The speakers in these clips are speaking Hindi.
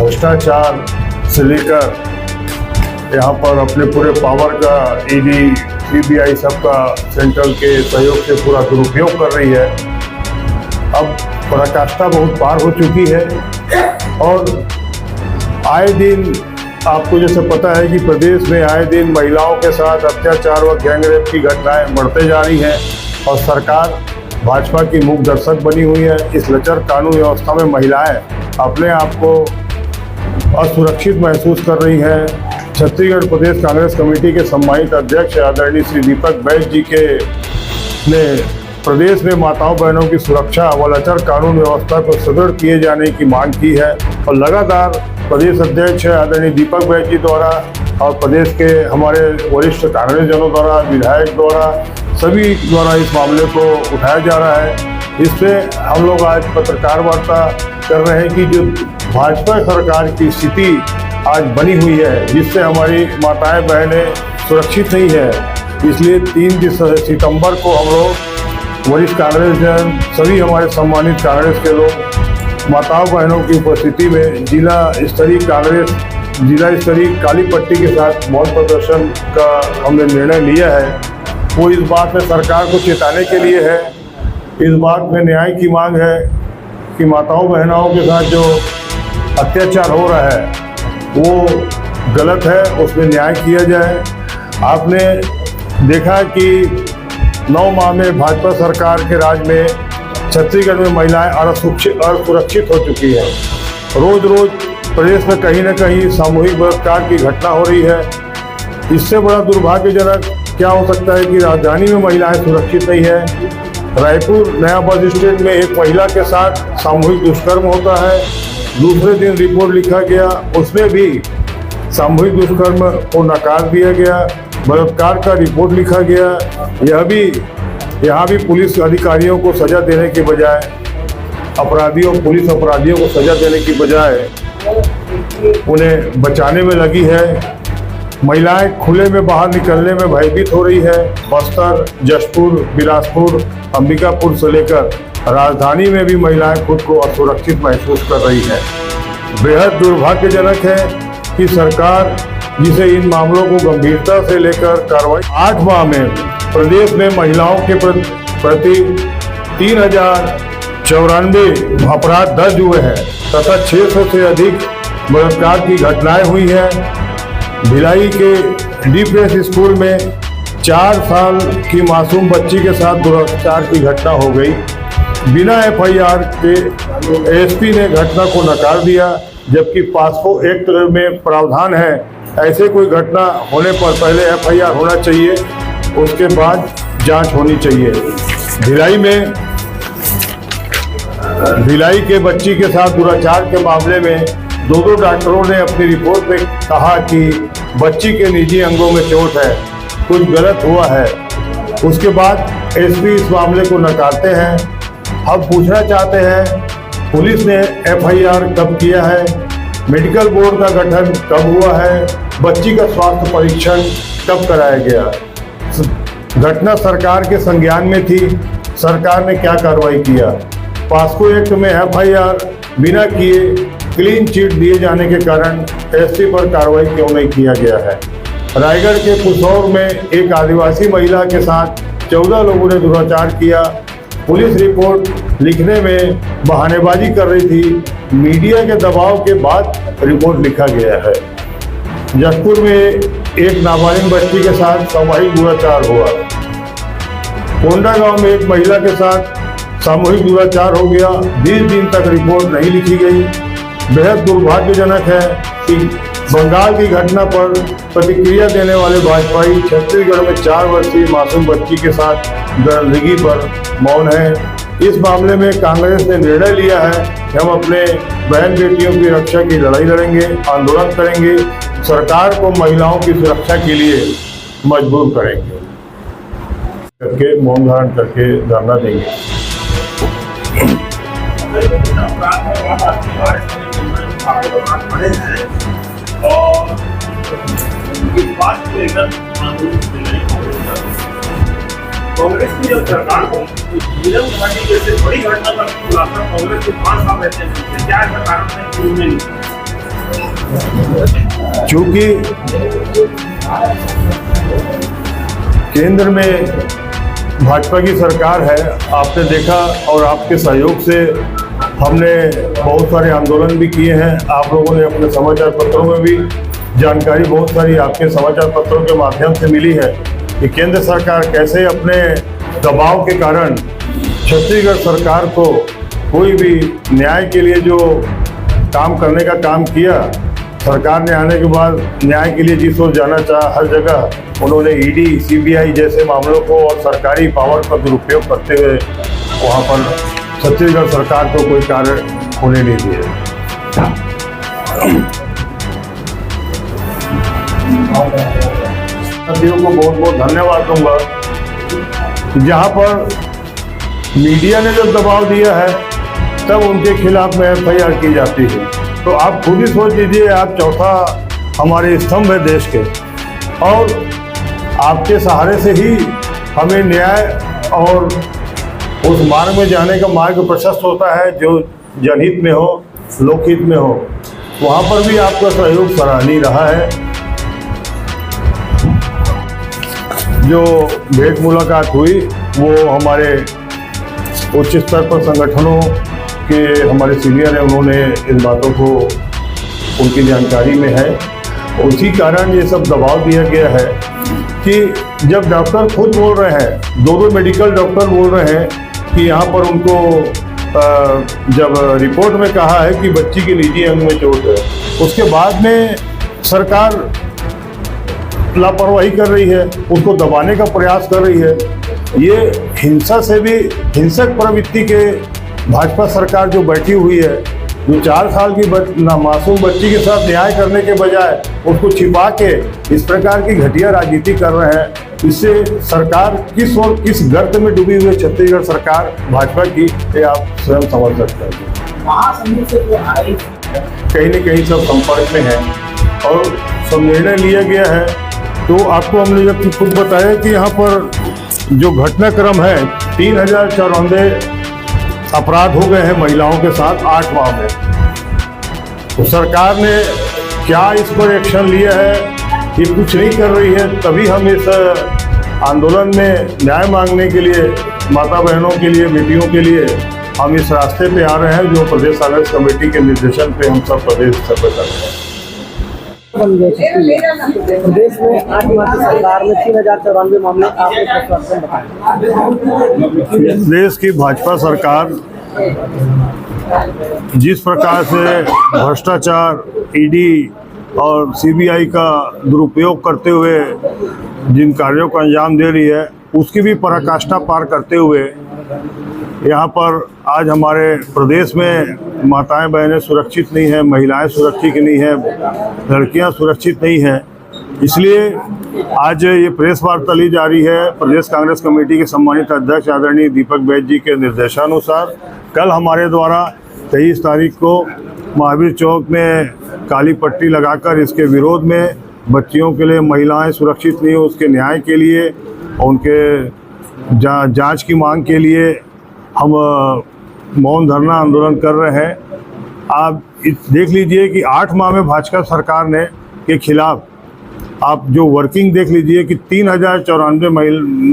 भ्रष्टाचार से लेकर यहाँ पर अपने पूरे पावर का ईडी, सीबीआई सबका सेंट्रल के सहयोग से पूरा दुरुपयोग कर रही है। अब पराकाष्ठा बहुत पार हो चुकी है और आए दिन आपको जैसे पता है कि प्रदेश में आए दिन महिलाओं के साथ अत्याचार व गैंगरेप की घटनाएं बढ़ते जा रही हैं और सरकार भाजपा की मूक दर्शक बनी हुई है। इस लचर कानून व्यवस्था में महिलाएं अपने आप को असुरक्षित महसूस कर रही हैं। छत्तीसगढ़ प्रदेश कांग्रेस कमेटी के सम्मानित अध्यक्ष आदरणीय श्री दीपक बैज जी ने प्रदेश में माताओं बहनों की सुरक्षा व लचर कानून व्यवस्था को सुदृढ़ किए जाने की मांग की है और लगातार प्रदेश अध्यक्ष आदरणीय दीपक बैज जी द्वारा और प्रदेश के हमारे वरिष्ठ कांग्रेस जनों द्वारा, विधायक द्वारा, सभी द्वारा इस मामले को उठाया जा रहा है। इससे हम लोग आज पत्रकार वार्ता कर रहे हैं कि जो भाजपा सरकार की स्थिति आज बनी हुई है, जिससे हमारी माताएं बहनें सुरक्षित नहीं है, इसलिए 3 सितंबर को हम लोग वरिष्ठ कांग्रेस जन, सभी हमारे सम्मानित कांग्रेस के लोग माताओं बहनों की उपस्थिति में जिला स्तरीय काली पट्टी के साथ मौन प्रदर्शन का हमने निर्णय लिया है। वो इस बात में सरकार को चेताने के लिए है, इस बात में न्याय की मांग है कि माताओं बहनों के साथ जो अत्याचार हो रहा है वो गलत है, उसमें न्याय किया जाए। आपने देखा कि 9 माह में भाजपा सरकार के राज में छत्तीसगढ़ में महिलाएं असुरक्षित हो चुकी है। रोज रोज प्रदेश में कहीं न कहीं सामूहिक बलात्कार की घटना हो रही है। इससे बड़ा दुर्भाग्यजनक क्या हो सकता है कि राजधानी में महिलाएं सुरक्षित नहीं है। रायपुर नया बस स्टैंड में एक महिला के साथ सामूहिक दुष्कर्म होता है, दूसरे दिन रिपोर्ट लिखा गया, उसमें भी सामूहिक दुष्कर्म को नकार दिया गया, बलात्कार का रिपोर्ट लिखा गया। यहाँ भी पुलिस अधिकारियों को सजा देने के बजाय पुलिस अपराधियों को सजा देने की बजाय उन्हें बचाने में लगी है। महिलाएं खुले में बाहर निकलने में भयभीत हो रही है। बस्तर, जशपुर, बिलासपुर, अंबिकापुर से लेकर राजधानी में भी महिलाएं खुद को असुरक्षित महसूस कर रही है। बेहद दुर्भाग्यजनक है कि सरकार जिसे इन मामलों को गंभीरता से लेकर कार्रवाई 8 माह में प्रदेश में महिलाओं के प्रति 3094 अपराध दर्ज हुए हैं तथा 600 से अधिक बलात्कार की घटनाएं हुई हैं। भिलाई के डीपीएस स्कूल में 4 साल की मासूम बच्ची के साथ दुराचार की घटना हो गई। बिना एफआईआर के एसपी ने घटना को नकार दिया, जबकि पास्को एक्ट में प्रावधान है ऐसे कोई घटना होने पर पहले एफआईआर होना चाहिए, उसके बाद जांच होनी चाहिए। भिलाई के बच्ची के साथ दुराचार के मामले में 2 डॉक्टरों ने अपनी रिपोर्ट में कहा कि बच्ची के निजी अंगों में चोट है, कुछ गलत हुआ है। उसके बाद एसपी इस मामले को नकारते हैं। हम पूछना चाहते हैं पुलिस ने एफआईआर कब किया है, मेडिकल बोर्ड का गठन कब हुआ है, बच्ची का स्वास्थ्य परीक्षण कब कराया गया। घटना सरकार के संज्ञान में थी, सरकार ने क्या कार्रवाई किया। पास्को एक्ट में एफआईआर बिना किए क्लीन चिट दिए जाने के कारण एसपी पर कार्रवाई क्यों नहीं किया गया है। रायगढ़ के पुसौर में एक आदिवासी महिला के साथ 14 लोगों ने दुराचार किया। पुलिस रिपोर्ट लिखने में बहानेबाजी कर रही थी, मीडिया के दबाव के बाद रिपोर्ट लिखा गया है। जशपुर में एक नाबालिग बच्ची के साथ सामूहिक दुराचार हुआ। कोंडा गांव में एक महिला के साथ सामूहिक दुराचार हो गया, 20 दिन तक रिपोर्ट नहीं लिखी गई। बेहद दुर्भाग्यजनक है कि बंगाल की घटना पर प्रतिक्रिया देने वाले भाजपाई छत्तीसगढ़ में 4 वर्षीय मासूम बच्ची के साथ दरिंदगी पर मौन है। इस मामले में कांग्रेस ने निर्णय लिया है कि हम अपने बहन बेटियों की रक्षा की लड़ाई लड़ेंगे, आंदोलन करेंगे, सरकार को महिलाओं की सुरक्षा के लिए मजबूर करेंगे, करके मौन धारण करके धरना देंगे। और इस बात को लेकर कांग्रेस की जो सरकार को नीलम घाटी जैसे बड़ी घटना का खुलासा कांग्रेस के 5 साल रहते हैं, क्या ऐसा कारण है कि उन्होंने चूँकि केंद्र में भाजपा की सरकार है, आपने देखा, और आपके सहयोग से हमने बहुत सारे आंदोलन भी किए हैं। आप लोगों ने अपने समाचार पत्रों में भी जानकारी बहुत सारी आपके समाचार पत्रों के माध्यम से मिली है कि केंद्र सरकार कैसे अपने दबाव के कारण छत्तीसगढ़ सरकार को कोई भी न्याय के लिए जो काम करने का काम किया, सरकार ने आने के बाद न्याय के लिए जिस ओर जाना चाहा, हर जगह उन्होंने ईडी, सीबीआई जैसे मामलों को और सरकारी पावर का दुरुपयोग करते हुए वहाँ पर छत्तीसगढ़ सरकार को कोई कार्य होने नहीं दिए। साथियों को बहुत बहुत धन्यवाद दूंगा। जहाँ पर मीडिया ने जब दबाव दिया है तब उनके खिलाफ में FIR की जाती है। तो आप खुद ही सोच लीजिए, आप चौथा हमारे स्तंभ है देश के, और आपके सहारे से ही हमें न्याय और उस मार्ग में जाने का मार्ग प्रशस्त होता है जो जनहित में हो, लोकहित में हो। वहाँ पर भी आपका सहयोग सराहनीय रहा है। जो भेंट मुलाकात हुई वो हमारे उच्च स्तर पर संगठनों के हमारे सीनियर हैं, उन्होंने इन बातों को उनकी जानकारी में है। उसी कारण ये सब दबाव दिया गया है कि जब डॉक्टर खुद बोल रहे हैं, दो मेडिकल डॉक्टर बोल रहे हैं कि यहाँ पर उनको जब रिपोर्ट में कहा है कि बच्ची के निजी अंग में चोट है, उसके बाद में सरकार लापरवाही कर रही है, उसको दबाने का प्रयास कर रही है। ये हिंसा से भी हिंसक प्रवृत्ति के भाजपा सरकार जो बैठी हुई है, जो 4 साल की मासूम बच्ची के साथ न्याय करने के बजाय उसको छिपा के इस प्रकार की घटिया राजनीति कर रहे हैं। इससे सरकार किस और किस गर्त में डूबी हुई है छत्तीसगढ़ सरकार भाजपा की, ये आप स्वयं समझ सकते हैं। कहीं न कहीं सब संपर्क में है और सब निर्णय लिया गया है। तो आपको हमने जब खुद बताया कि यहाँ पर जो घटनाक्रम है 3094 अपराध हो गए हैं महिलाओं के साथ 8 माह में। तो सरकार ने क्या इस पर एक्शन लिया है, ये कुछ नहीं कर रही है। तभी हम इस आंदोलन में न्याय मांगने के लिए, माता बहनों के लिए, बेटियों के लिए हम इस रास्ते पे आ रहे हैं, जो प्रदेश कांग्रेस कमेटी के निर्देशन पे हम सब प्रदेश स्तर पर कर रहे हैं। प्रदेश में 8 माह की सरकार में 3094 मामले आपने प्रशासन बताए। देश की भाजपा सरकार जिस प्रकार से भ्रष्टाचार, ईडी और सीबीआई का दुरुपयोग करते हुए जिन कार्यों को अंजाम दे रही है, उसकी भी पराकाष्ठा पार करते हुए यहाँ पर आज हमारे प्रदेश में माताएं बहनें सुरक्षित नहीं हैं, महिलाएं सुरक्षित नहीं हैं, लड़कियां सुरक्षित नहीं हैं। इसलिए आज ये प्रेस वार्ता ली जा रही है प्रदेश कांग्रेस कमेटी के सम्मानित अध्यक्ष आदरणीय दीपक बैज जी के निर्देशानुसार। कल हमारे द्वारा 23 तारीख को महावीर चौक में काली पट्टी लगाकर इसके विरोध में बच्चियों के लिए, महिलाएं सुरक्षित नहीं हो उसके न्याय के लिए, उनके जांच की मांग के लिए हम मौन धरना आंदोलन कर रहे हैं। आप देख लीजिए कि 8 माह में भाजपा सरकार ने के खिलाफ आप जो वर्किंग देख लीजिए कि 3094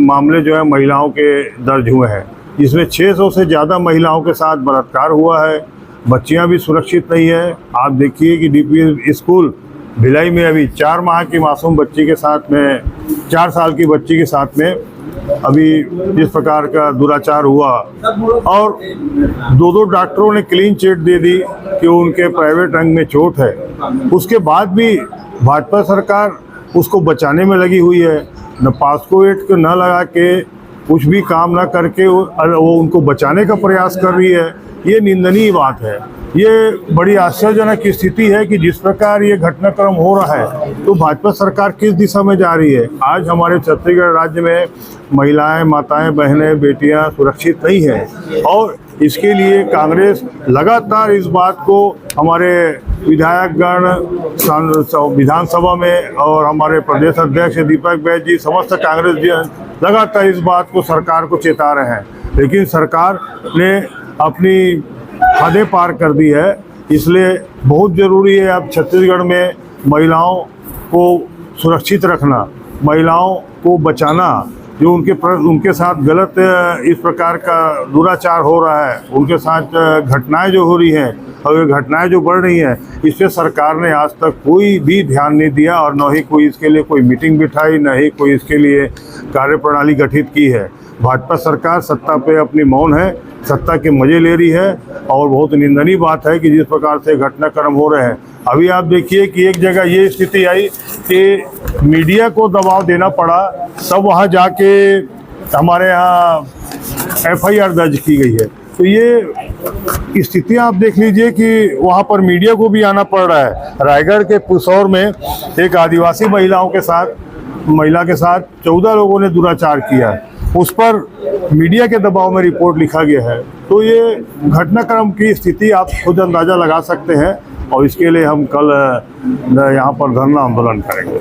मामले जो है महिलाओं के दर्ज हुए हैं, जिसमें 600 से ज़्यादा महिलाओं के साथ बलात्कार हुआ है। बच्चियां भी सुरक्षित नहीं है। आप देखिए कि DPS स्कूल भिलाई में अभी 4 माह की मासूम बच्ची के साथ में, 4 साल की बच्ची के साथ में अभी जिस प्रकार का दुराचार हुआ, और 2 डॉक्टरों ने क्लीन चिट दे दी कि उनके प्राइवेट अंग में चोट है। उसके बाद भी भाजपा सरकार उसको बचाने में लगी हुई है। न पास्को एक्ट को न लगा के, कुछ भी काम न करके वो उनको बचाने का प्रयास कर रही है। ये निंदनीय बात है। ये बड़ी आश्चर्यजनक स्थिति है कि जिस प्रकार ये घटनाक्रम हो रहा है, तो भाजपा सरकार किस दिशा में जा रही है। आज हमारे छत्तीसगढ़ राज्य में महिलाएं, माताएं, बहनें, बेटियां सुरक्षित नहीं हैं, और इसके लिए कांग्रेस लगातार इस बात को हमारे विधायकगण विधानसभा में और हमारे प्रदेश अध्यक्ष दीपक बैज जी, समस्त कांग्रेस जी लगातार इस बात को सरकार को चेता रहे हैं। लेकिन सरकार ने अपनी हदें पार कर दी है। इसलिए बहुत ज़रूरी है अब छत्तीसगढ़ में महिलाओं को सुरक्षित रखना, महिलाओं को बचाना। जो उनके साथ गलत इस प्रकार का दुराचार हो रहा है, उनके साथ घटनाएं जो हो रही हैं और ये घटनाएं जो बढ़ रही हैं, इस पे सरकार ने आज तक कोई भी ध्यान नहीं दिया और न ही कोई इसके लिए कोई मीटिंग बिठाई, न ही कोई इसके लिए कार्यप्रणाली गठित की है। भाजपा सरकार सत्ता पे अपनी मौन है, सत्ता के मजे ले रही है और बहुत निंदनीय बात है कि जिस प्रकार से घटनाक्रम हो रहे हैं। अभी आप देखिए कि एक जगह ये स्थिति आई कि मीडिया को दबाव देना पड़ा, तब वहाँ जाके हमारे यहाँ FIR दर्ज की गई है। तो ये स्थितियाँ आप देख लीजिए कि वहाँ पर मीडिया को भी आना पड़ रहा है। रायगढ़ के पुसौर में एक आदिवासी महिला के साथ 14 लोगों ने दुराचार किया है, उस पर मीडिया के दबाव में रिपोर्ट लिखा गया है। तो ये घटनाक्रम की स्थिति आप खुद अंदाज़ा लगा सकते हैं और इसके लिए हम कल यहाँ पर धरना आंदोलन करेंगे।